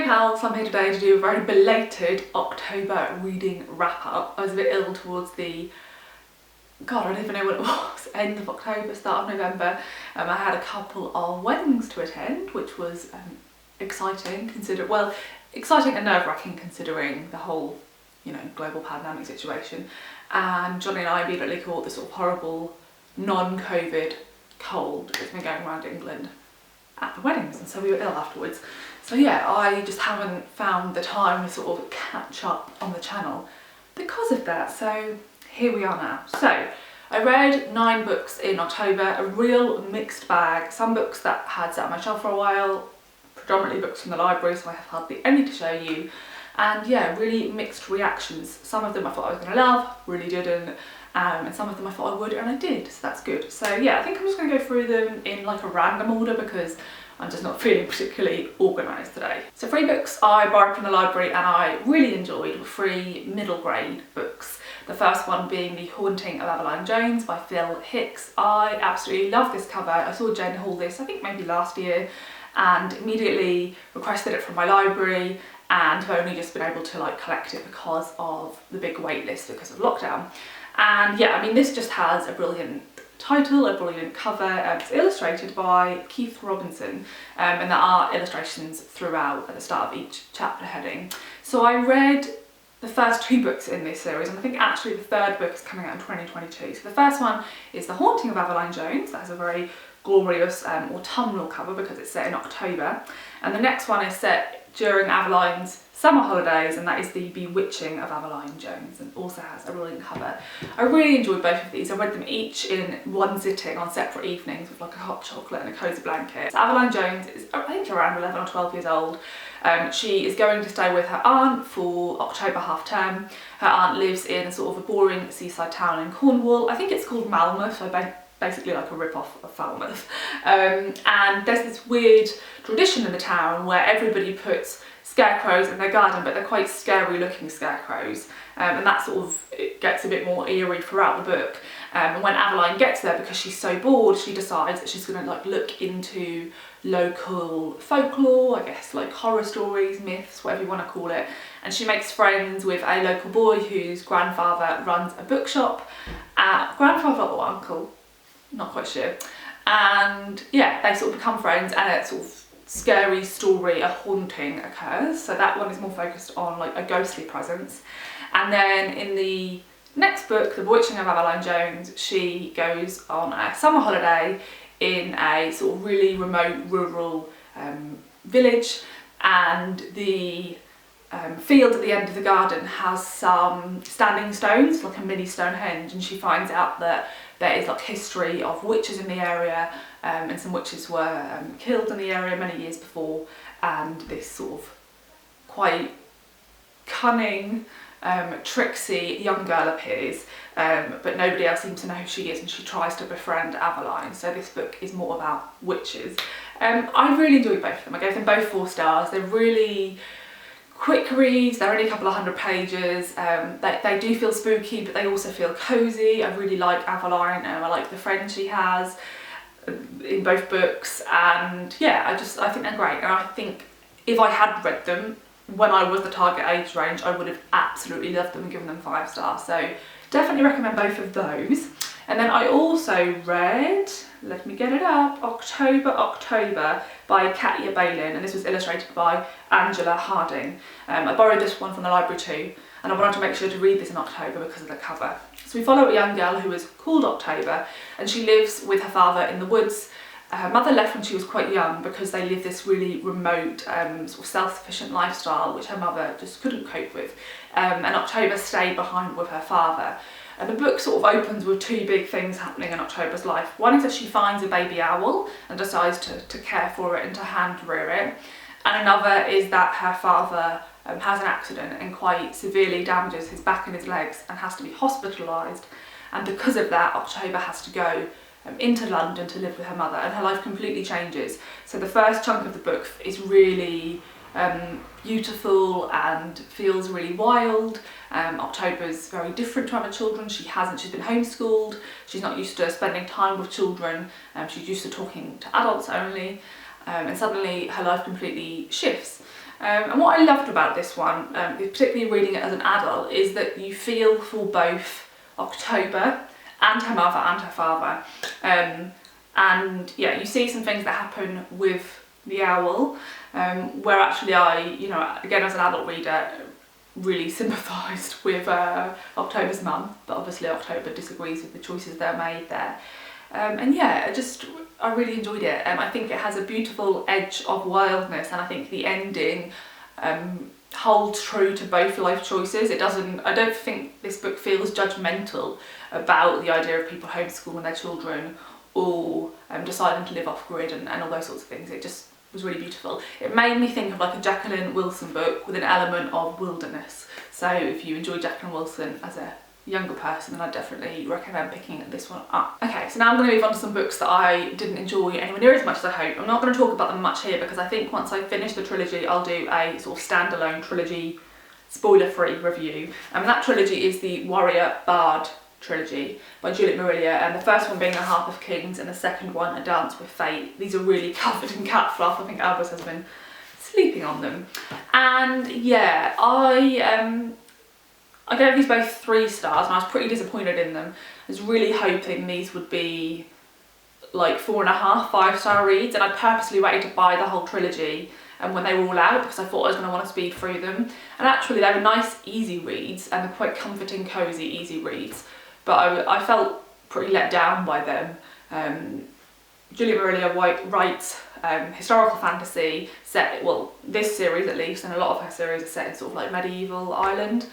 pals, I'm here today to do a very belated October reading wrap up. I was a bit ill towards the, God, I don't even know what it was, end of October, start of November. I had a couple of weddings to attend, which was exciting, exciting and nerve-wracking considering the whole, global pandemic situation. And Johnny and I immediately caught this sort of horrible non-COVID cold that's been going around England at the weddings, and so we were ill afterwards. So yeah, I just haven't found the time to sort of catch up on the channel because of that. So here we are now. So I read 9 books in October, a real mixed bag. Some books that had sat on my shelf for a while, predominantly books from the library, so I have hardly any to show you. And yeah, really mixed reactions. Some of them I thought I was going to love, really didn't. And some of them I thought I would, and I did, so that's good. So yeah, I think I'm just going to go through them in like a random order because I'm just not feeling particularly organised today. So 3 books I borrowed from the library and I really enjoyed were 3 middle grade books. The first one being The Haunting of Avalon Jones by Hickes. I absolutely love this cover. I saw Jen haul this, I think maybe last year, and immediately requested it from my library, and have only just been able to collect it because of the big wait list because of lockdown. And yeah, I mean, this just has a brilliant title, a brilliant cover. It's illustrated by Keith Robinson, and there are illustrations throughout at the start of each chapter heading. So I read the first 2 books in this series, and I think actually the 3rd book is coming out in 2022. So the first one is The Haunting of Avalon Jones. That has a very glorious autumnal cover because it's set in October. And the next one is set during Aveline's summer holidays, and that is The Bewitching of Avalon Jones, and also has a brilliant cover. I really enjoyed both of these. I read them each in one sitting on separate evenings with like a hot chocolate and a cosy blanket. So Avalon Jones is, I think, around 11 or 12 years old. She is going to stay with her aunt for October half term. Her aunt lives in sort of a boring seaside town in Cornwall. I think it's called Malmouth, so basically like a rip-off of Falmouth. And there's this weird tradition in the town where everybody puts scarecrows in their garden, but they're quite scary looking scarecrows, and that sort of, it gets a bit more eerie throughout the book. And when Aveline gets there, because she's so bored, she decides that she's going to look into local folklore, I guess, like horror stories, myths, whatever you want to call it. And she makes friends with a local boy whose grandfather runs a bookshop. Grandfather or uncle, not quite sure. And yeah, they sort of become friends, and a sort of scary story, a haunting occurs. So that one is more focused on a ghostly presence. And then in the next book, The Bewitching of Avalon Jones, she goes on a summer holiday in a sort of really remote rural village, and the field at the end of the garden has some standing stones, like a mini Stonehenge, and she finds out that there is history of witches in the area, and some witches were killed in the area many years before, and this sort of quite cunning, tricksy young girl appears, but nobody else seems to know who she is, and she tries to befriend Aveline. So this book is more about witches. I really enjoyed both of them. I gave them both 4 stars. They're really quick reads, they're only a couple of 100 pages. They do feel spooky, but they also feel cosy. I really like Aveline, I like the friend she has in both books, and yeah, I think they're great. And I think if I had read them when I was the target age range, I would have absolutely loved them and given them 5 stars. So definitely recommend both of those. And then I also read, let me get it up, October by Katya, Balen, and this was illustrated by Angela Harding. I borrowed this one from the library too, and I wanted to make sure to read this in October because of the cover. So we follow a young girl who is called October, and she lives with her father in the woods. Her mother left when she was quite young because they live this really remote, sort of self-sufficient lifestyle, which her mother just couldn't cope with. And October stayed behind with her father. And the book sort of opens with 2 big things happening in October's life. One is that she finds a baby owl and decides to care for it and to hand rear it. And another is that her father has an accident and quite severely damages his back and his legs and has to be hospitalised. And because of that, October has to go into London to live with her mother, and her life completely changes. So the first chunk of the book is really beautiful and feels really wild. October's very different to other children. She's been homeschooled, she's not used to spending time with children, she's used to talking to adults only, and suddenly her life completely shifts. And what I loved about this one, particularly reading it as an adult, is that you feel for both October and her mother and her father. And yeah, you see some things that happen with the owl, where actually I, you know, again as an adult reader, really sympathised with October's mum, but obviously October disagrees with the choices that are made there. And yeah, I really enjoyed it. I think it has a beautiful edge of wildness, and I think the ending holds true to both life choices. I don't think this book feels judgmental about the idea of people homeschooling their children or deciding to live off grid and all those sorts of things. It just was really beautiful. It made me think of like a Jacqueline Wilson book with an element of wilderness. So if you enjoy Jacqueline Wilson as a younger person, then I'd definitely recommend picking this one up. Okay, so now I'm going to move on to some books that I didn't enjoy anywhere near as much as I hope. I'm not going to talk about them much here because I think once I finish the trilogy I'll do a sort of standalone trilogy spoiler-free review. And that trilogy is the Warrior Bard trilogy by Juliet Marillier, and the first one being A Harp of Kings and the second one A Dance with Fate. These are really covered in cat fluff. I think Albus has been sleeping on them. And yeah, I gave these both 3 stars and I was pretty disappointed in them. I was really hoping these would be like 4.5, 5-star reads, and I purposely waited to buy the whole trilogy and when they were all out because I thought I was going to want to speed through them. And actually they were nice, easy reads, and they're quite comforting, cosy, easy reads. But I felt pretty let down by them. Juliet Marillier writes historical fantasy set, well, this series at least, and a lot of her series are set in sort of like medieval Ireland.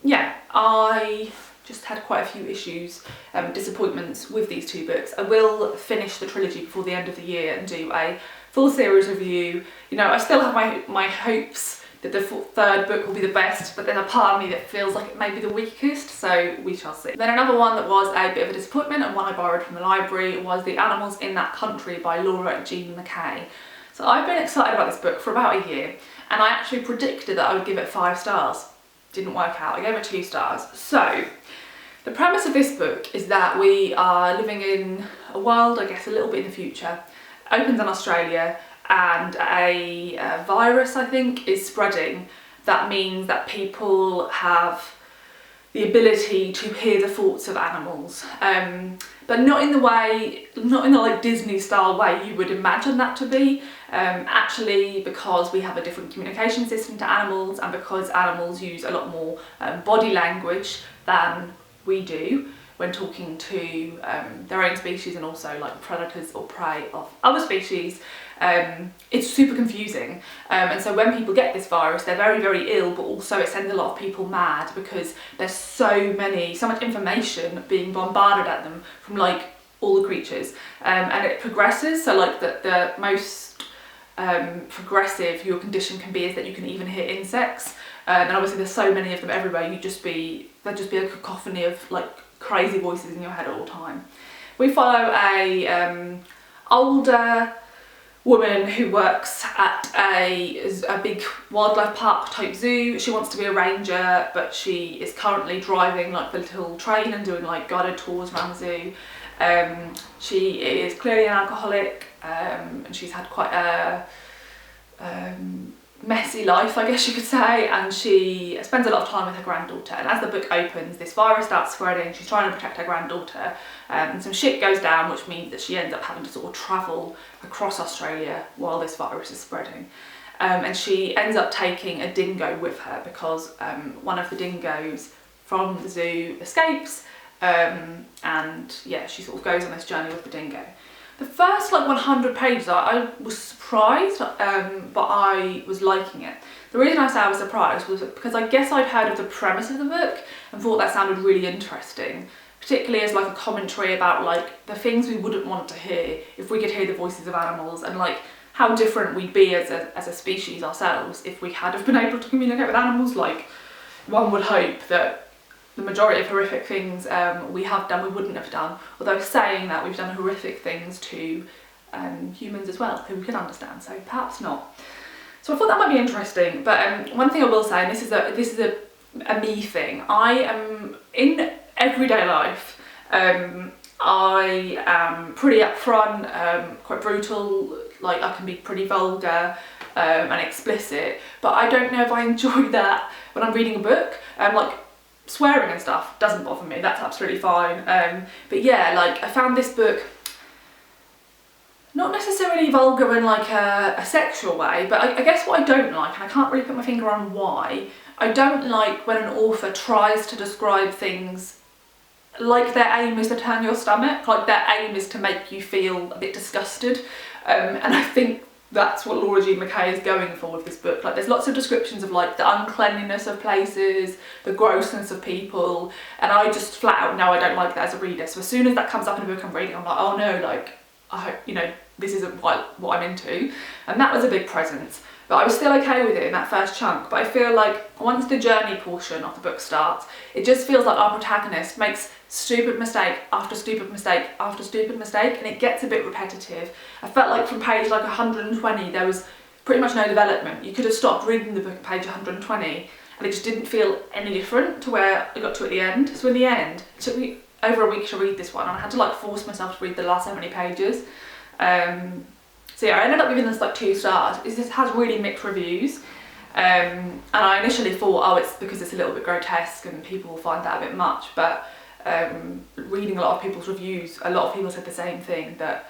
Yeah, I just had quite a few issues, disappointments with these 2 books. I will finish the trilogy before the end of the year and do a full series review. You know, I still have my hopes that the 3rd book will be the best, but there's a part of me that feels like it may be the weakest, so we shall see. Then another one that was a bit of a disappointment, and one I borrowed from the library, was The Animals in That Country by Laura Jean McKay. So I've been excited about this book for about a year, and I actually predicted that I would give it 5 stars. Didn't work out, I gave it 2 stars. So, the premise of this book is that we are living in a world, I guess a little bit in the future, opens in Australia, and a virus, I think, is spreading. That means that people have the ability to hear the thoughts of animals, but not in the like Disney style way you would imagine that to be. Actually, because we have a different communication system to animals, and because animals use a lot more body language than we do when talking to their own species, and also like predators or prey of other species, it's super confusing. And so when people get this virus, they're very, very ill, but also it sends a lot of people mad because there's so much information being bombarded at them from like all the creatures. And it progresses, so like the most progressive your condition can be is that you can even hear insects. And obviously there's so many of them everywhere, there'd just be a cacophony of like crazy voices in your head all the time. We follow a older woman who works at a big wildlife park type zoo. She wants to be a ranger, but she is currently driving like the little train and doing like guided tours around the zoo. She is clearly an alcoholic, and she's had quite a messy life, I guess you could say, and she spends a lot of time with her granddaughter. And as the book opens, this virus starts spreading. She's trying to protect her granddaughter, and some shit goes down, which means that she ends up having to sort of travel across Australia while this virus is spreading. And she ends up taking a dingo with her because one of the dingoes from the zoo escapes, and yeah, she sort of goes on this journey with the dingo. The first like 100 pages I was surprised, but I was liking it. The reason I say I was surprised was because I guess I'd heard of the premise of the book and thought that sounded really interesting, particularly as like a commentary about like the things we wouldn't want to hear if we could hear the voices of animals, and like how different we'd be as a species ourselves if we had have been able to communicate with animals. Like, one would hope that the majority of horrific things we have done, we wouldn't have done. Although saying that, we've done horrific things to humans as well, who we can understand, so perhaps not. So I thought that might be interesting, but one thing I will say, and this is a me thing, I am, in everyday life, I am pretty upfront, quite brutal, like I can be pretty vulgar, and explicit, but I don't know if I enjoy that when I'm reading a book. Like swearing and stuff doesn't bother me, that's absolutely fine. But yeah, like I found this book not necessarily vulgar in like a sexual way, but I guess what I don't like, and I can't really put my finger on why, I don't like when an author tries to describe things like their aim is to turn your stomach, like their aim is to make you feel a bit disgusted. And I think that's what Laura G. McKay is going for with this book. Like there's lots of descriptions of like the uncleanliness of places, the grossness of people, and I just flat out know I don't like that as a reader. So as soon as that comes up in a book I'm reading, I'm like, oh no, like I hope, you know, this isn't what I'm into. And that was a big presence. But I was still okay with it in that first chunk. But I feel like once the journey portion of the book starts, it just feels like our protagonist makes stupid mistake after stupid mistake after stupid mistake, and it gets a bit repetitive. I felt like from page like 120 there was pretty much no development. You could have stopped reading the book at page 120 and it just didn't feel any different to where I got to at the end. So in the end, it took me over a week to read this one, and I had to like force myself to read the last so many pages. So yeah, I ended up giving this like 2 stars. This has really mixed reviews, and I initially thought, oh, it's because it's a little bit grotesque and people will find that a bit much, but reading a lot of people's reviews, a lot of people said the same thing, that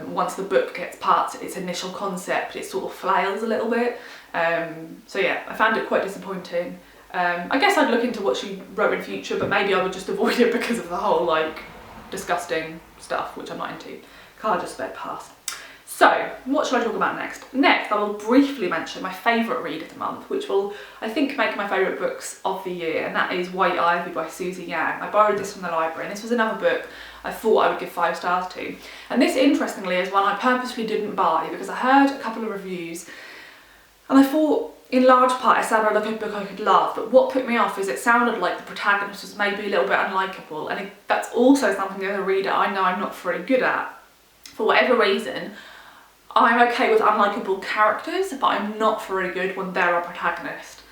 once the book gets past its initial concept, it sort of flails a little bit. So yeah, I found it quite disappointing. I guess I'd look into what she wrote in future, but maybe I would just avoid it because of the whole like disgusting stuff, which I'm not into. Can't just sped past. So, what should I talk about next? Next, I will briefly mention my favourite read of the month, which will, I think, make my favourite books of the year, and that is White Ivy by Susie Yang. I borrowed this from the library, and this was another book I thought I would give 5 stars to. And this, interestingly, is one I purposely didn't buy because I heard a couple of reviews, and I thought, in large part, it sounded like a book I could love, but what put me off is it sounded like the protagonist was maybe a little bit unlikable, and that's also something as a reader I know I'm not very good at. For whatever reason, I'm okay with unlikable characters, but I'm not very good when they're a protagonist.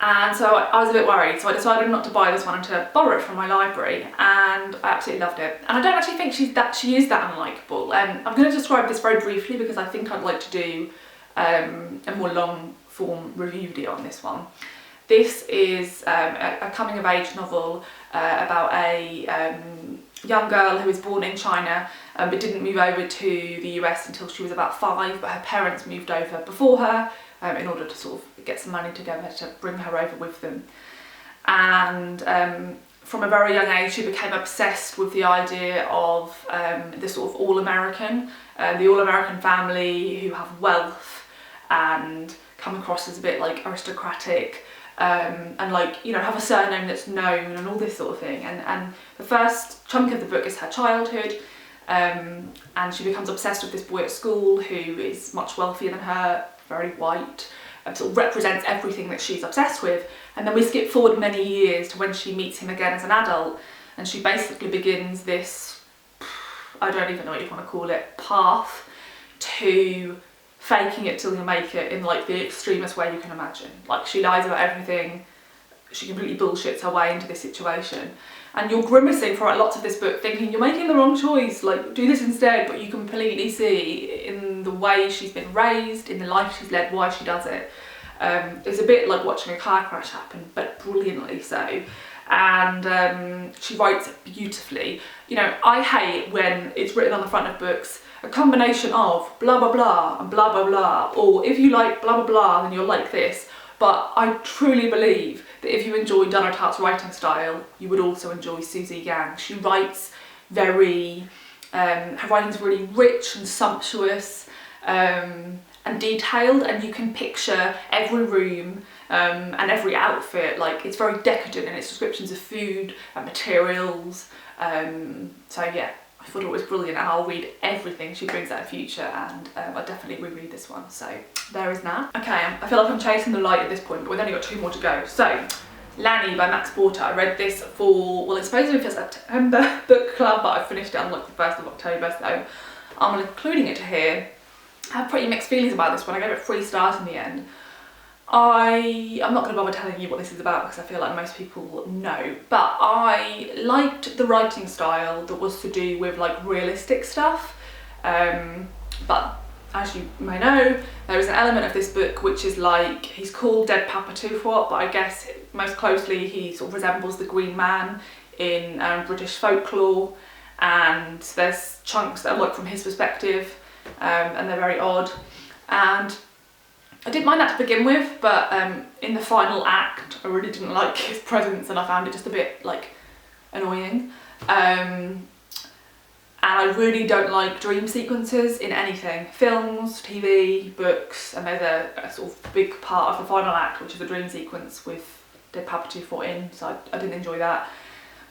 And so I was a bit worried, so I decided not to buy this one and to borrow it from my library, and I absolutely loved it. And I don't actually think she is that unlikable. I'm going to describe this very briefly because I think I'd like to do a more long form review video on this one. This is a coming of age novel about a young girl who was born in China but didn't move over to the US until she was about 5, but her parents moved over before her in order to sort of get some money together to bring her over with them. And from a very young age she became obsessed with the idea of the sort of all-American, the all-American family who have wealth and come across as a bit like aristocratic, and like, you know, have a surname that's known and all this sort of thing. And the first chunk of the book is her childhood, and she becomes obsessed with this boy at school who is much wealthier than her, very white, and sort of represents everything that she's obsessed with. And then we skip forward many years to when she meets him again as an adult, and she basically begins this, I don't even know what you want to call it, path to faking it till you make it in like the extremest way you can imagine. Like she lies about everything, she completely bullshits her way into this situation, and you're grimacing throughout lots of this book thinking you're making the wrong choice, like do this instead, but you completely see in the way she's been raised, in the life she's led, why she does it. It's a bit like watching a car crash happen, but brilliantly so. And she writes it beautifully. You know, I hate when it's written on the front of books, a combination of blah blah blah and blah blah blah, or if you like blah blah blah then you'll like this. But I truly believe that if you enjoy Donna Tartt's writing style, you would also enjoy Susie Yang. She writes very, her writing's really rich and sumptuous and detailed, and you can picture every room and every outfit. Like, it's very decadent in its descriptions of food and materials. So yeah, I thought it was brilliant, and I'll read everything she brings out in future, and I'll definitely reread this one. So there is that. Okay, I feel like I'm chasing the light at this point, but we've only got 2 more to go. So, Lanny by Max Porter. I read this for, well, it's supposed to be for September book club, but I finished it on like the 1st of October, so I'm including it to here. I have pretty mixed feelings about this one. I gave it 3 stars in the end. I'm not going to bother telling you what this is about because I feel like most people know, but I liked the writing style that was to do with like realistic stuff, but as you may know, there is an element of this book which is like, he's called Dead Papa Toothwort, but I guess most closely he sort of resembles the Green Man in British folklore, and there's chunks that are like from his perspective, and they're very odd. And I didn't mind that to begin with, but in the final act I really didn't like his presence, and I found it just a bit like annoying. And I really don't like dream sequences in anything, films, TV, books, and there's a sort of big part of the final act which is a dream sequence with Dead Papa Toothwort in, so I didn't enjoy that.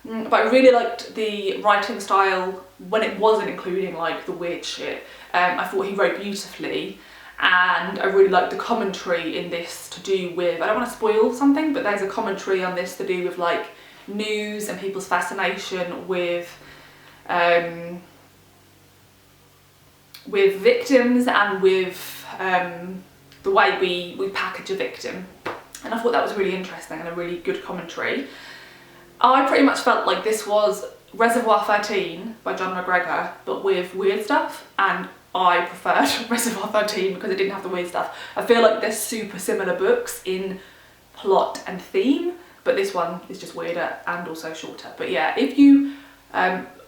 But I really liked the writing style when it wasn't including like the weird shit. I thought he wrote beautifully, and I really liked the commentary in this to do with, I don't want to spoil something, but there's a commentary on this to do with like news and people's fascination with victims and with the way we package a victim, and I thought that was really interesting and a really good commentary. I pretty much felt like this was Reservoir 13 by John McGregor, but with weird stuff, and I preferred Reservoir 13 because it didn't have the weird stuff. I feel like they're super similar books in plot and theme, but this one is just weirder and also shorter. But yeah, if you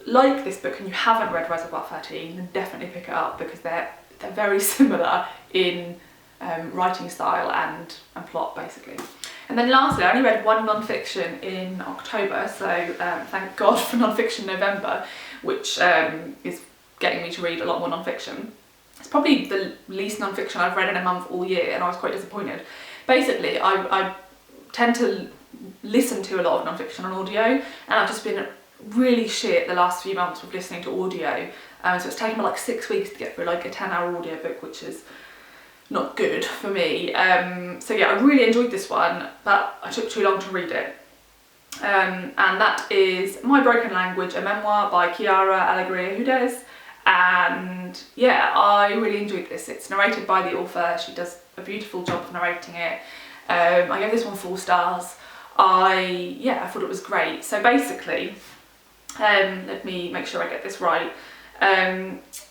like this book and you haven't read Reservoir 13, then definitely pick it up, because they're very similar in writing style and plot basically. And then lastly, I only read one non-fiction in October, so thank God for non-fiction November, which is getting me to read a lot more non-fiction. It's probably the least non-fiction I've read in a month all year, and I was quite disappointed. Basically, I tend to listen to a lot of non-fiction on audio, and I've just been really shit the last few months with listening to audio, so it's taken me like 6 weeks to get through like a 10-hour audio book, which is not good for me. So yeah, I really enjoyed this one, but I took too long to read it. And that is My Broken Language, a memoir by Quiara, Alegría, Hudes. And yeah, I really enjoyed this. It's narrated by the author. She does a beautiful job of narrating it. I gave this one 4 stars. I thought it was great. So basically, let me make sure I get this right.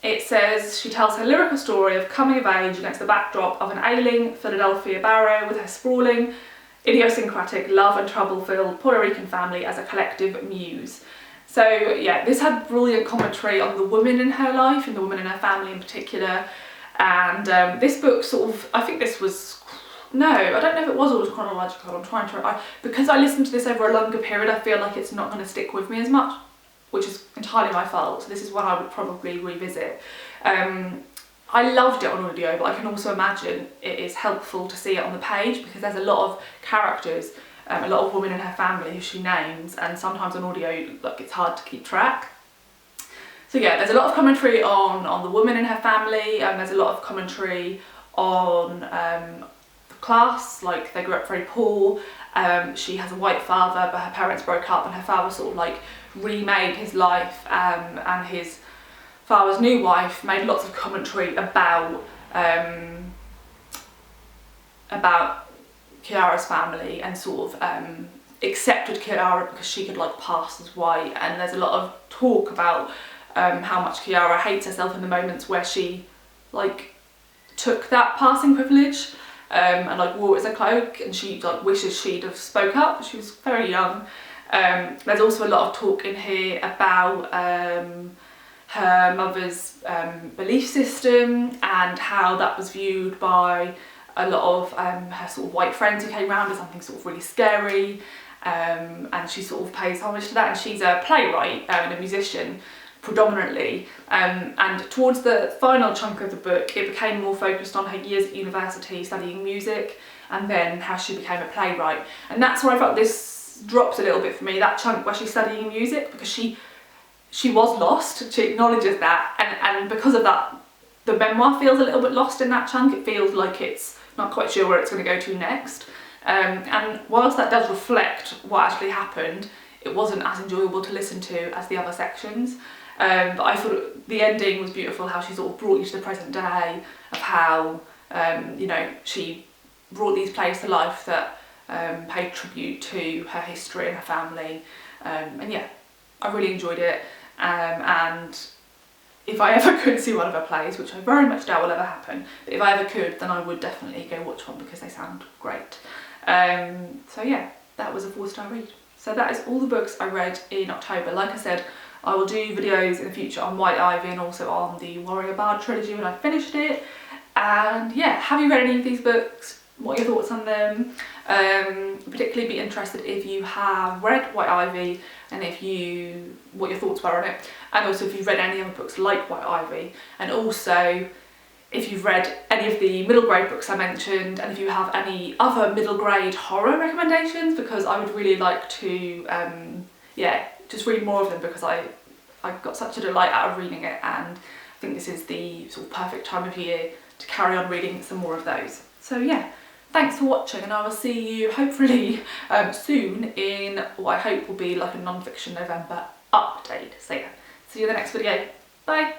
It says she tells her lyrical story of coming of age against the backdrop of an ailing Philadelphia barrow, with her sprawling, idiosyncratic, love and trouble-filled Puerto Rican family as a collective muse. So yeah, this had brilliant commentary on the women in her life and the women in her family in particular. And this book sort of, I think this was, no, I don't know if it was always chronological. I'm trying to, because I listened to this over a longer period, I feel like it's not going to stick with me as much, which is entirely my fault. So this is one I would probably revisit. I loved it on audio, but I can also imagine it is helpful to see it on the page, because there's a lot of characters, a lot of women in her family who she names, and sometimes on audio, like, it's hard to keep track. So yeah, there's a lot of commentary on the woman in her family, and there's a lot of commentary on the class, like they grew up very poor. She has a white father, but her parents broke up, and her father sort of like remade his life, and his father's new wife made lots of commentary about Quiara's family, and sort of accepted Quiara because she could like pass as white. And there's a lot of talk about how much Quiara hates herself in the moments where she like took that passing privilege and like wore it as a cloak, and she like wishes she'd have spoke up. She was very young. There's also a lot of talk in here about her mother's belief system, and how that was viewed by a lot of her sort of white friends who came around as something sort of really scary, and she sort of pays homage to that. And she's a playwright and a musician predominantly, and towards the final chunk of the book it became more focused on her years at university studying music, and then how she became a playwright. And that's where I felt this dropped a little bit for me, that chunk where she's studying music, because she was lost. She acknowledges that, and because of that the memoir feels a little bit lost in that chunk. It feels like it's not quite sure where it's going to go to next, and whilst that does reflect what actually happened, it wasn't as enjoyable to listen to as the other sections. But I thought the ending was beautiful, how she sort of brought you to the present day, of how you know, she brought these plays to life that paid tribute to her history and her family, and yeah, I really enjoyed it, and if I ever could see one of her plays, which I very much doubt will ever happen, but if I ever could, then I would definitely go watch one because they sound great. So yeah, that was a 4-star read. So that is all the books I read in October. Like I said, I will do videos in the future on White Ivy and also on the Warrior Bard trilogy when I finished it. And yeah, have you read any of these books? What are your thoughts on them? Particularly be interested if you have read White Ivy and what your thoughts were on it, and also if you've read any other books like White Ivy, and also if you've read any of the middle grade books I mentioned, and if you have any other middle grade horror recommendations, because I would really like to yeah, just read more of them, because I got such a delight out of reading it, and I think this is the sort of perfect time of year to carry on reading some more of those. So yeah, thanks for watching, and I will see you hopefully soon in what I hope will be like a non-fiction November update. So yeah, see you in the next video. Bye!